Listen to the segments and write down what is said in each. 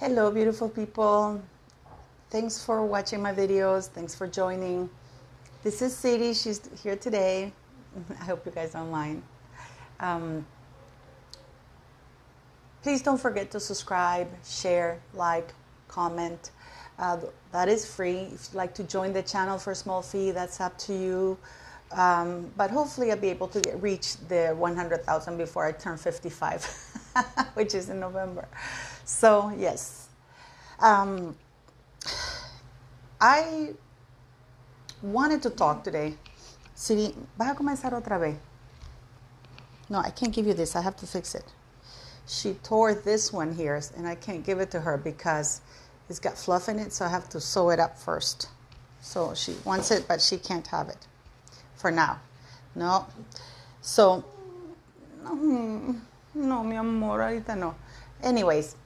Hello, beautiful people. Thanks for watching my videos. Thanks for joining. This is Sadie. She's here today. I hope you guys don't mind. Please don't forget to subscribe, share, like, comment. That is free. If you'd like to join the channel for a small fee, that's up to you. But hopefully I'll be able to reach the 100,000 before I turn 55, which is in November. So, yes. I wanted to talk today. Siri, ¿vas a comenzar otra vez? No, I can't give you this. I have to fix it. She tore this one here, and I can't give it to her because it's got fluff in it, so I have to sew it up first. So she wants it, but she can't have it for now. No. So, no, mi amor, ahorita no. Anyways,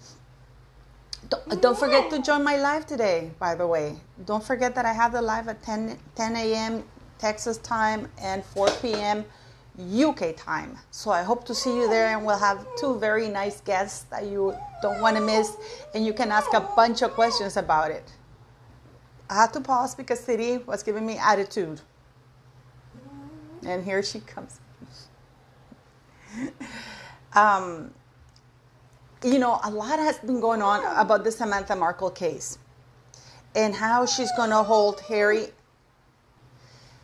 don't forget to join my live today, by the way. Don't forget that I have the live at 10 a.m. Texas time and 4 p.m. UK time. So I hope to see you there, and we'll have two very nice guests that you don't want to miss, and you can ask a bunch of questions about it. I had to pause because Siri was giving me attitude. And here she comes. You know, a lot has been going on about the Samantha Markle case and how she's going to hold Harry.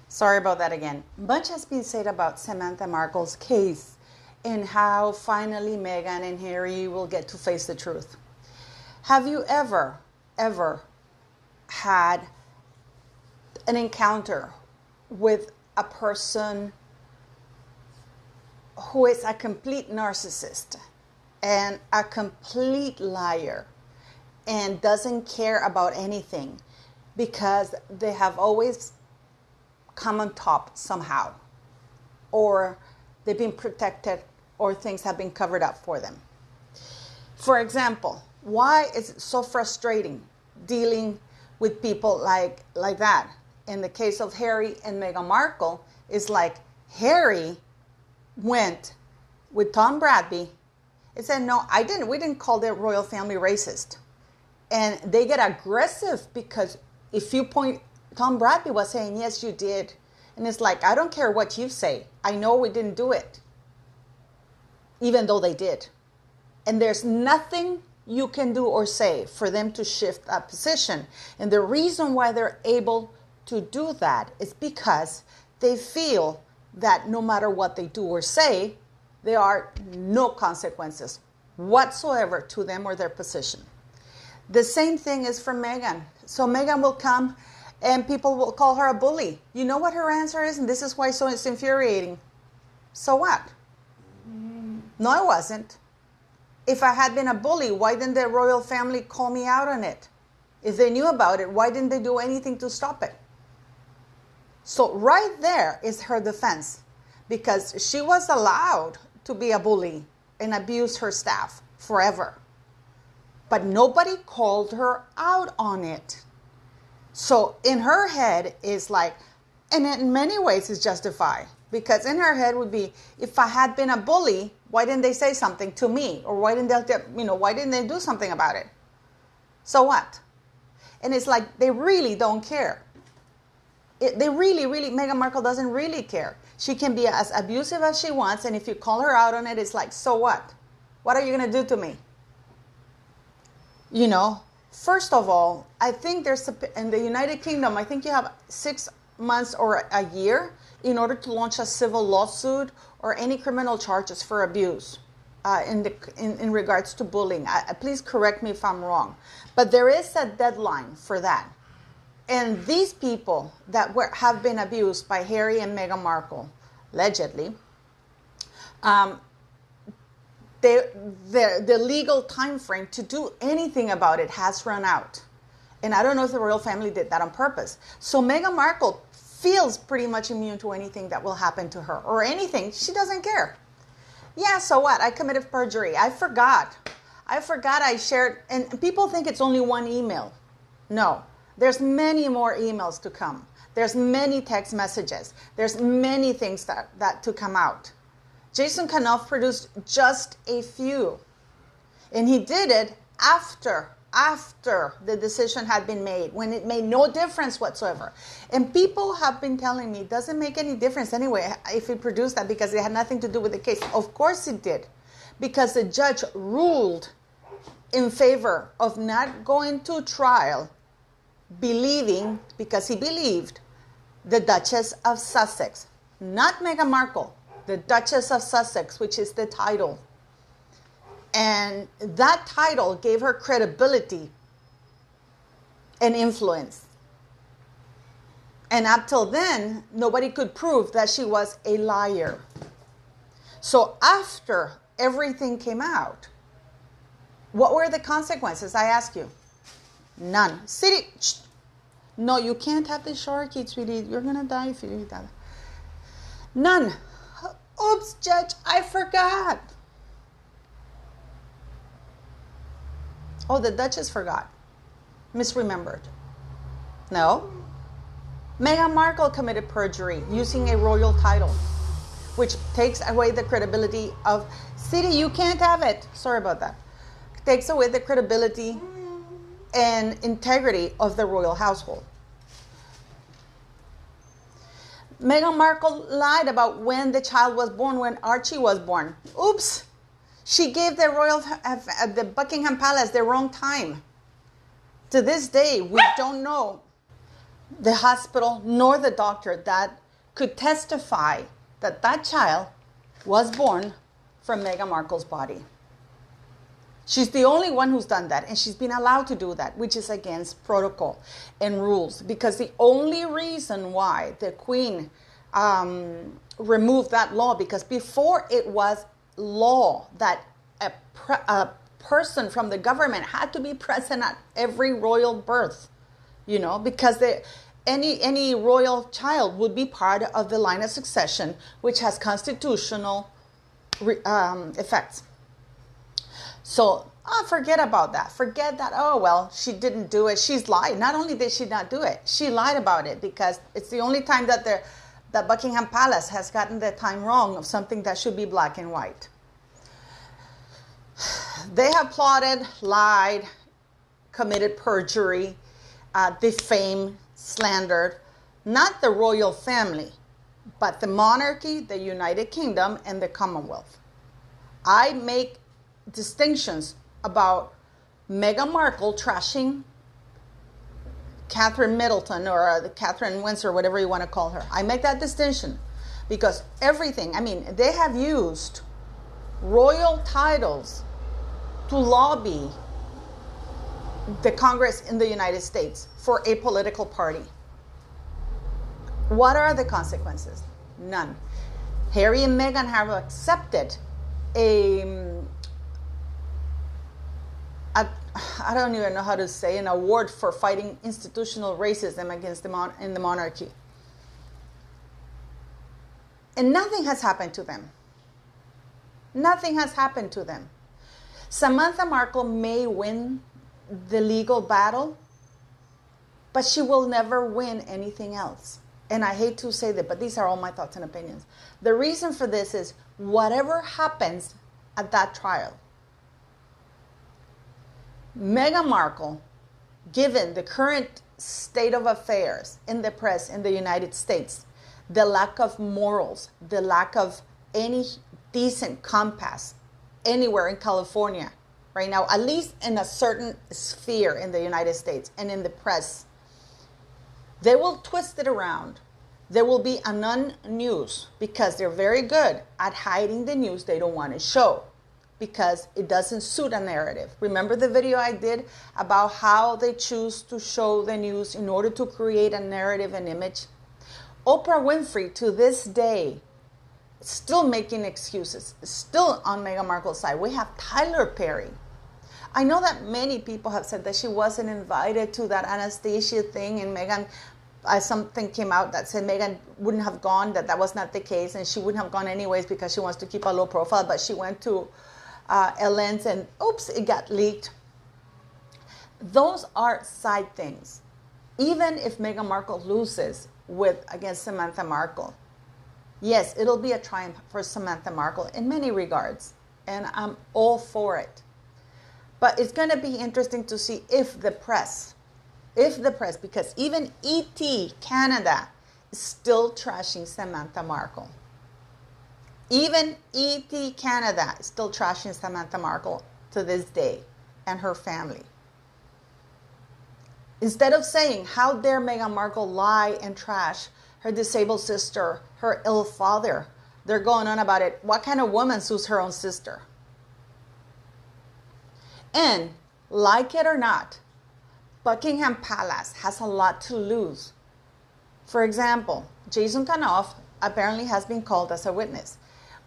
Sorry about that again. Much has been said about Samantha Markle's case and how finally Meghan and Harry will get to face the truth. Have you ever had an encounter with a person who is a complete narcissist and a complete liar and doesn't care about anything because they have always come on top somehow, or they've been protected, or things have been covered up for them? For example, why is it so frustrating dealing with people like that? In the case of Harry and Meghan Markle, it's like Harry went with Tom Bradby and said, no, we didn't call the royal family racist. And they get aggressive because if you point, Tom Bradby was saying, yes, you did. And it's like, I don't care what you say. I know we didn't do it, even though they did. And there's nothing you can do or say for them to shift that position. And the reason why they're able to do that is because they feel that no matter what they do or say, there are no consequences whatsoever to them or their position. The same thing is for Meghan. So Meghan will come and people will call her a bully. You know what her answer is? And this is why it's infuriating. So what? No, I wasn't. If I had been a bully, why didn't the royal family call me out on it? If they knew about it, why didn't they do anything to stop it? So right there is her defense, because she was allowed to be a bully and abuse her staff forever. But nobody called her out on it. So in her head is like, and in many ways it's justified, because in her head would be, if I had been a bully, why didn't they say something to me? Or why didn't they do something about it? So what? And it's like, they really don't care. Meghan Markle doesn't really care. She can be as abusive as she wants, and if you call her out on it, it's like, so what? What are you going to do to me? You know, first of all, I think in the United Kingdom, I think you have 6 months or a year in order to launch a civil lawsuit or any criminal charges for abuse in regards to bullying. Please correct me if I'm wrong. But there is a deadline for that. And these people that have been abused by Harry and Meghan Markle, allegedly, the legal time frame to do anything about it has run out. And I don't know if the royal family did that on purpose. So Meghan Markle feels pretty much immune to anything that will happen to her, or anything. She doesn't care. Yeah, so what? I committed perjury. I forgot I shared, and people think it's only one email. No. There's many more emails to come. There's many text messages. There's many things that to come out. Jason Kanoff produced just a few. And he did it after after the decision had been made, when it made no difference whatsoever. And people have been telling me, it doesn't make any difference anyway if he produced that because it had nothing to do with the case. Of course it did, because the judge ruled in favor of not going to trial, because he believed the Duchess of Sussex, not Meghan Markle, the Duchess of Sussex, which is the title. And that title gave her credibility and influence. And up till then, nobody could prove that she was a liar. So after everything came out, what were the consequences, I ask you? None. No, you can't have the Sharky, sweetie. You're going to die if you do that. None. Oops, Judge, I forgot. Oh, the Duchess forgot. Misremembered. No. Meghan Markle committed perjury using a royal title, which takes away the credibility of... City, you can't have it. Sorry about that. Takes away the credibility and integrity of the royal household. Meghan Markle lied about when the child was born, when Archie was born. Oops. She gave the Buckingham Palace the wrong time. To this day, we don't know the hospital nor the doctor that could testify that that child was born from Meghan Markle's body. She's the only one who's done that, and she's been allowed to do that, which is against protocol and rules, because the only reason why the Queen removed that law, because before it was law that a person from the government had to be present at every royal birth, because any royal child would be part of the line of succession, which has constitutional effects. So forget about that. Forget that, oh, well, she didn't do it. She's lied. Not only did she not do it, she lied about it, because it's the only time that the Buckingham Palace has gotten the time wrong of something that should be black and white. They have plotted, lied, committed perjury, defamed, slandered, not the royal family, but the monarchy, the United Kingdom, and the Commonwealth. I make distinctions about Meghan Markle trashing Catherine Middleton or Catherine Windsor, whatever you want to call her. I make that distinction because everything, they have used royal titles to lobby the Congress in the United States for a political party. What are the consequences? None. Harry and Meghan have accepted I don't even know how to say, an award for fighting institutional racism against in the monarchy. And nothing has happened to them. Nothing has happened to them. Samantha Markle may win the legal battle, but she will never win anything else. And I hate to say that, but these are all my thoughts and opinions. The reason for this is whatever happens at that trial, Meghan Markle, given the current state of affairs in the press in the United States, the lack of morals, the lack of any decent compass anywhere in California right now, at least in a certain sphere in the United States and in the press, they will twist it around. There will be a non-news because they're very good at hiding the news they don't want to show, because it doesn't suit a narrative. Remember the video I did about how they choose to show the news in order to create a narrative and image? Oprah Winfrey, to this day, still making excuses, still on Meghan Markle's side. We have Tyler Perry. I know that many people have said that she wasn't invited to that Anastasia thing, and Meghan, something came out that said Meghan wouldn't have gone, that was not the case, and she wouldn't have gone anyways because she wants to keep a low profile, but she went to Ellen's and oops, it got leaked. Those are side things. Even if Meghan Markle loses against Samantha Markle, yes, it'll be a triumph for Samantha Markle in many regards, and I'm all for it. But it's going to be interesting to see if the press, because even ET Canada is still trashing Samantha Markle. Even ET Canada is still trashing Samantha Markle to this day and her family. Instead of saying, how dare Meghan Markle lie and trash her disabled sister, her ill father, they're going on about it. What kind of woman sues her own sister? And, like it or not, Buckingham Palace has a lot to lose. For example, Jason Kanoff apparently has been called as a witness.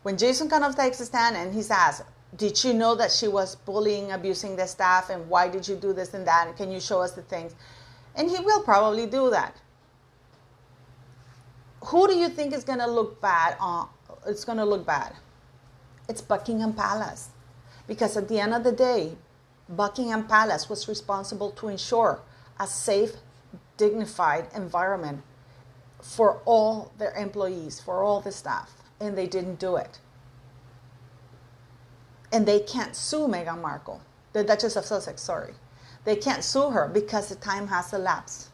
When Jason Kanoff takes a stand and he's asked, did you know that she was bullying, abusing the staff, and why did you do this and that, and can you show us the things? And he will probably do that. Who do you think is going to look bad? It's going to look bad. It's Buckingham Palace. Because at the end of the day, Buckingham Palace was responsible to ensure a safe, dignified environment for all their employees, for all the staff, and they didn't do it. And they can't sue Meghan Markle, the Duchess of Sussex, sorry. They can't sue her because the time has elapsed.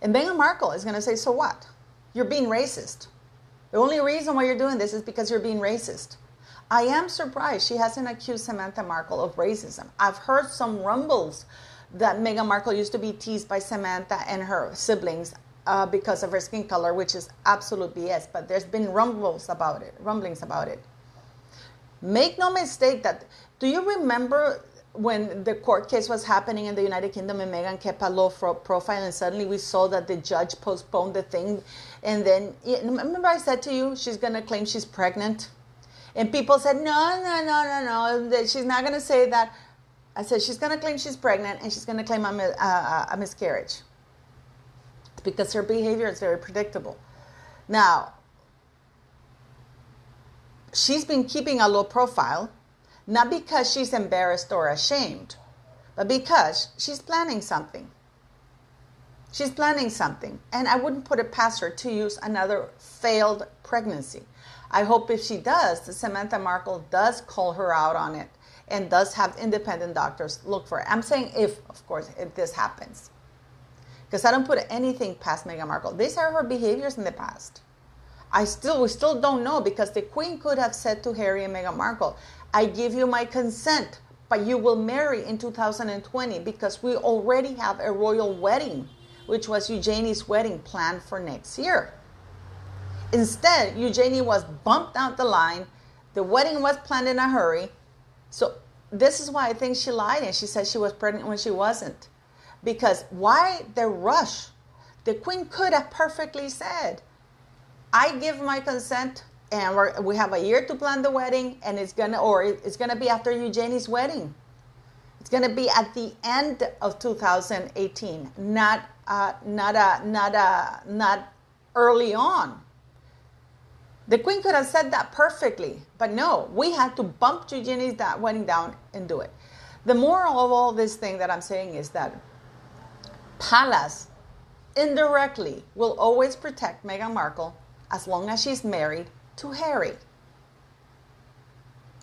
And Meghan Markle is going to say, so what? You're being racist. The only reason why you're doing this is because you're being racist. I am surprised she hasn't accused Samantha Markle of racism. I've heard some rumbles that Meghan Markle used to be teased by Samantha and her siblings because of her skin color, which is absolute BS. But there's been rumblings about it. Make no mistake that, do you remember when the court case was happening in the United Kingdom and Meghan kept a low profile and suddenly we saw that the judge postponed the thing? And then, remember I said to you, she's going to claim she's pregnant? And people said, no, she's not going to say that. I said, she's going to claim she's pregnant and she's going to claim a miscarriage. Because her behavior is very predictable. Now, she's been keeping a low profile, not because she's embarrassed or ashamed, but because she's planning something. She's planning something. And I wouldn't put it past her to use another failed pregnancy. I hope if she does, that Samantha Markle does call her out on it and does have independent doctors look for it. I'm saying if, of course, if this happens. Because I don't put anything past Meghan Markle. These are her behaviors in the past. We still don't know, because the Queen could have said to Harry and Meghan Markle, I give you my consent, but you will marry in 2020 because we already have a royal wedding, which was Eugenie's wedding planned for next year. Instead, Eugenie was bumped out the line. The wedding was planned in a hurry. So this is why I think she lied and she said she was pregnant when she wasn't. Because why the rush? The Queen could have perfectly said, I give my consent and we have a year to plan the wedding, and it's gonna be after Eugenie's wedding. It's gonna be at the end of 2018, not early on. The Queen could have said that perfectly, but no, we had to bump Eugenie's wedding down and do it. The moral of all this thing that I'm saying is that Palace indirectly will always protect Meghan Markle as long as she's married to Harry.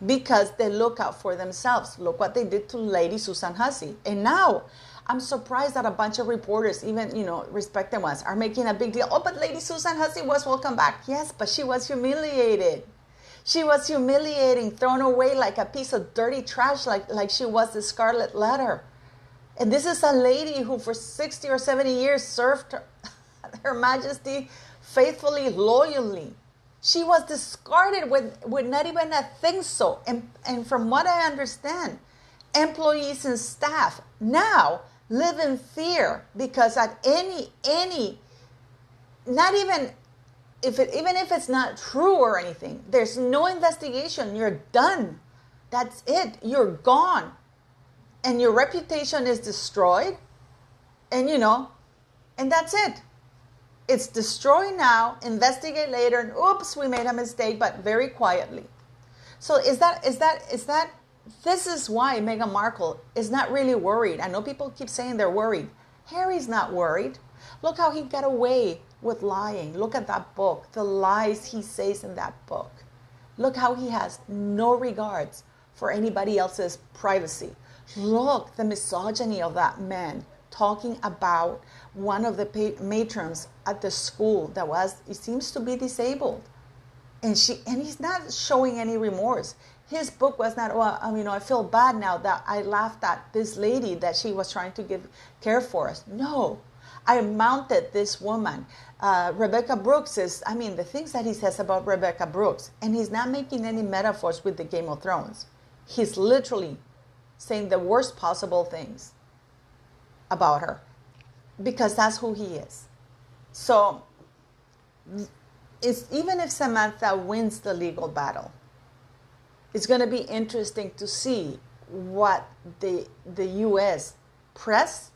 Because they look out for themselves. Look what they did to Lady Susan Hussey. And now, I'm surprised that a bunch of reporters, even, respected ones, are making a big deal. Oh, but Lady Susan Hussey was welcome back. Yes, but she was humiliated. She was humiliating, thrown away like a piece of dirty trash, like she was the Scarlet Letter. And this is a lady who for 60 or 70 years served Her Majesty faithfully, loyally. She was discarded with not even a think so. And from what I understand, employees and staff now live in fear because at any, not even if it's not true or anything, there's no investigation. You're done. That's it. You're gone. And your reputation is destroyed. And and that's it. It's destroyed now, investigate later, and oops, we made a mistake, but very quietly. So this is why Meghan Markle is not really worried. I know people keep saying they're worried. Harry's not worried. Look how he got away with lying. Look at that book, the lies he says in that book. Look how he has no regards for anybody else's privacy. Look, the misogyny of that man talking about one of the matrons at the school that it seems to be disabled. And he's not showing any remorse. His book was not, well, I feel bad now that I laughed at this lady that she was trying to give care for us. No, I mounted this woman. Rebecca Brooks the things that he says about Rebecca Brooks, and he's not making any metaphors with the Game of Thrones. He's literally saying the worst possible things about her because that's who he is. So even if Samantha wins the legal battle, it's going to be interesting to see what the U.S. press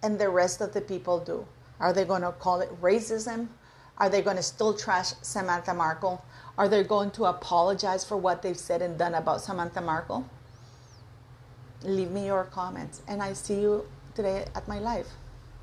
and the rest of the people do. Are they going to call it racism? Are they going to still trash Samantha Markle? Are they going to apologize for what they've said and done about Samantha Markle? Leave me your comments, and I see you today at my live.